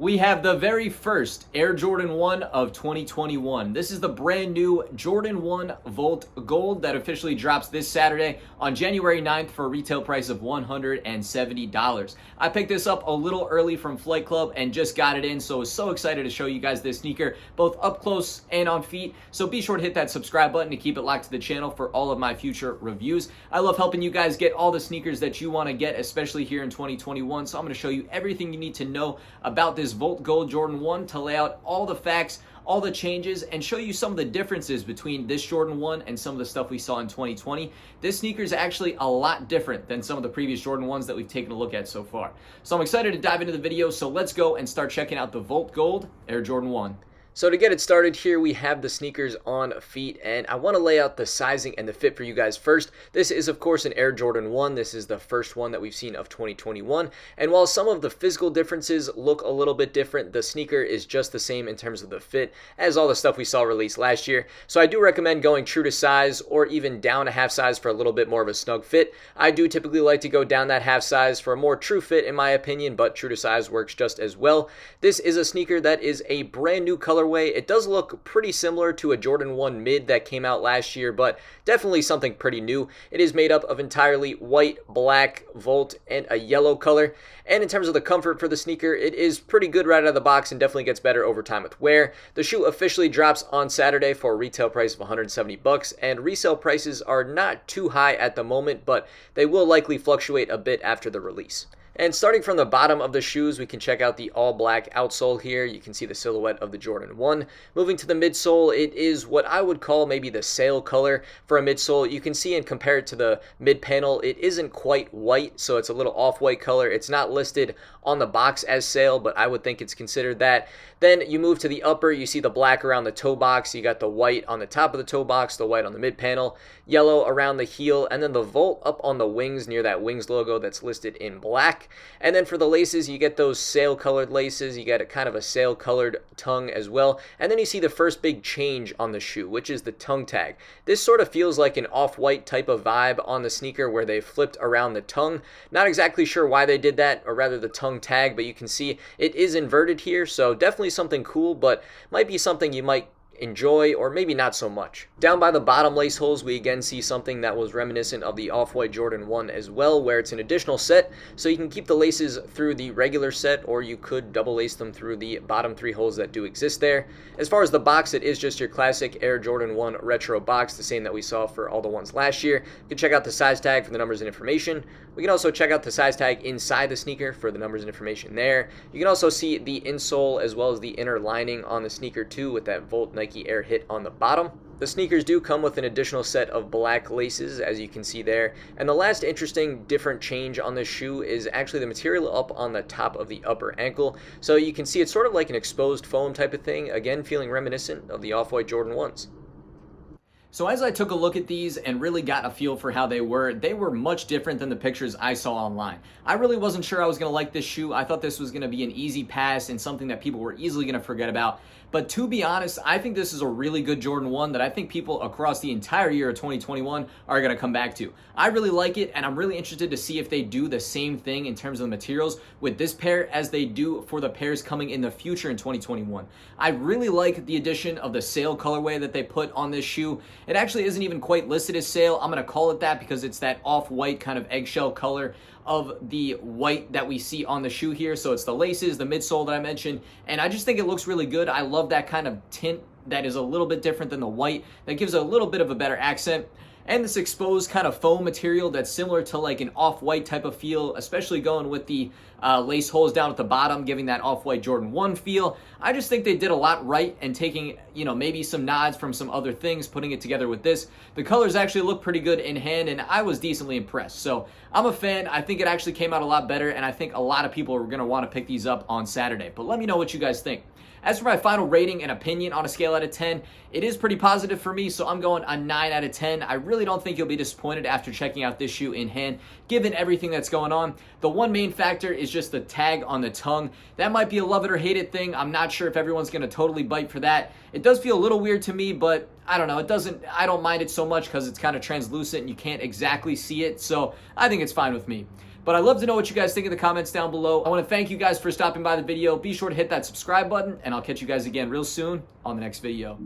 We have the very first Air Jordan 1 of 2021. This is the brand new Jordan 1 Volt Gold that officially drops this Saturday on January 9th for a retail price of $170. I picked this up a little early from Flight Club and just got it in, so I was so excited to show you guys this sneaker, both up close and on feet. So be sure to hit that subscribe button to keep it locked to the channel for all of my future reviews. I love helping you guys get all the sneakers that you want to get, especially here in 2021. So I'm going to show you everything you need to know about this Volt Gold Jordan 1 to lay out all the facts, all the changes, and show you some of the differences between this Jordan 1 and some of the stuff we saw in 2020. This sneaker is actually a lot different than some of the previous Jordan 1s that we've taken a look at so far. So I'm excited to dive into the video, so let's go and start checking out the Volt Gold Air Jordan 1. So to get it started here, we have the sneakers on feet, and I want to lay out the sizing and the fit for you guys first. This is, of course, an Air Jordan 1. This is the first one that we've seen of 2021, and while some of the physical differences look a little bit different, the sneaker is just the same in terms of the fit as all the stuff we saw released last year. So I do recommend going true to size or even down a half size for a little bit more of a snug fit. I do typically like to go down that half size for a more true fit in my opinion, but true to size works just as well. This is a sneaker that is a brand new colorway. It does look pretty similar to a Jordan 1 mid that came out last year, but definitely something pretty new. It is made up of entirely white, black, Volt, and a yellow color. And in terms of the comfort for the sneaker, it is pretty good right out of the box and definitely gets better over time with wear. The shoe officially drops on Saturday for a retail price of $170, and resale prices are not too high at the moment, but they will likely fluctuate a bit after the release. And starting from the bottom of the shoes, we can check out the all-black outsole here. You can see the silhouette of the Jordan 1. Moving to the midsole, it is what I would call maybe the sail color for a midsole. You can see and compare it to the mid panel, it isn't quite white, so it's a little off-white color. It's not listed on the box as sail, but I would think it's considered that. Then you move to the upper, you see the black around the toe box. You got the white on the top of the toe box, the white on the mid panel, yellow around the heel, and then the Volt up on the wings near that wings logo that's listed in black. And then for the laces, you get those sail colored laces. You get a kind of a sail colored tongue as well. And then you see the first big change on the shoe, which is the tongue tag. This sort of feels like an off-white type of vibe on the sneaker where they flipped around the tongue. Not exactly sure why they did that, or rather the tongue tag, but you can see it is inverted here, so definitely something cool, but might be something you might enjoy or maybe not so much. Down by the bottom lace holes, we again see something that was reminiscent of the off-white Jordan 1 as well, where it's an additional set, so you can keep the laces through the regular set, or you could double lace them through the bottom three holes that do exist there. As far as the box, it is just your classic Air Jordan 1 retro box, the same that we saw for all the ones last year. You can check out the size tag for the numbers and information. We can also check out the size tag inside the sneaker for the numbers and information there. You can also see the insole as well as the inner lining on the sneaker too, with that Volt Nike Air hit on the bottom. The sneakers do come with an additional set of black laces, as you can see there. And the last interesting different change on this shoe is actually the material up on the top of the upper ankle. So you can see it's sort of like an exposed foam type of thing, again feeling reminiscent of the off-white Jordan 1s. So as I took a look at these and really got a feel for how they were much different than the pictures I saw online. I really wasn't sure I was going to like this shoe. I thought this was going to be an easy pass and something that people were easily going to forget about. But to be honest, I think this is a really good Jordan 1 that I think people across the entire year of 2021 are going to come back to. I really like it, and I'm really interested to see if they do the same thing in terms of the materials with this pair as they do for the pairs coming in the future in 2021. I really like the addition of the sail colorway that they put on this shoe. It actually isn't even quite listed as sail. I'm going to call it that because it's that off-white kind of eggshell color of the white that we see on the shoe here. So it's the laces, the midsole that I mentioned, and I just think it looks really good. I love that kind of tint that is a little bit different than the white. That gives a little bit of a better accent. And this exposed kind of foam material that's similar to like an off-white type of feel, especially going with the lace holes down at the bottom, giving that off-white Jordan 1 feel. I just think they did a lot right and taking, maybe some nods from some other things, putting it together with this. The colors actually look pretty good in hand, and I was decently impressed. So I'm a fan. I think it actually came out a lot better, and I think a lot of people are going to want to pick these up on Saturday. But let me know what you guys think. As for my final rating and opinion on a scale out of 10, it is pretty positive for me, so I'm going a 9 out of 10. I really don't think you'll be disappointed after checking out this shoe in hand, given everything that's going on. The one main factor is just the tag on the tongue. That might be a love it or hate it thing. I'm not sure if everyone's going to totally bite for that. It does feel a little weird to me, but I don't know. I don't mind it so much because it's kind of translucent and you can't exactly see it, so I think it's fine with me. But I'd love to know what you guys think in the comments down below. I want to thank you guys for stopping by the video. Be sure to hit that subscribe button, and I'll catch you guys again real soon on the next video.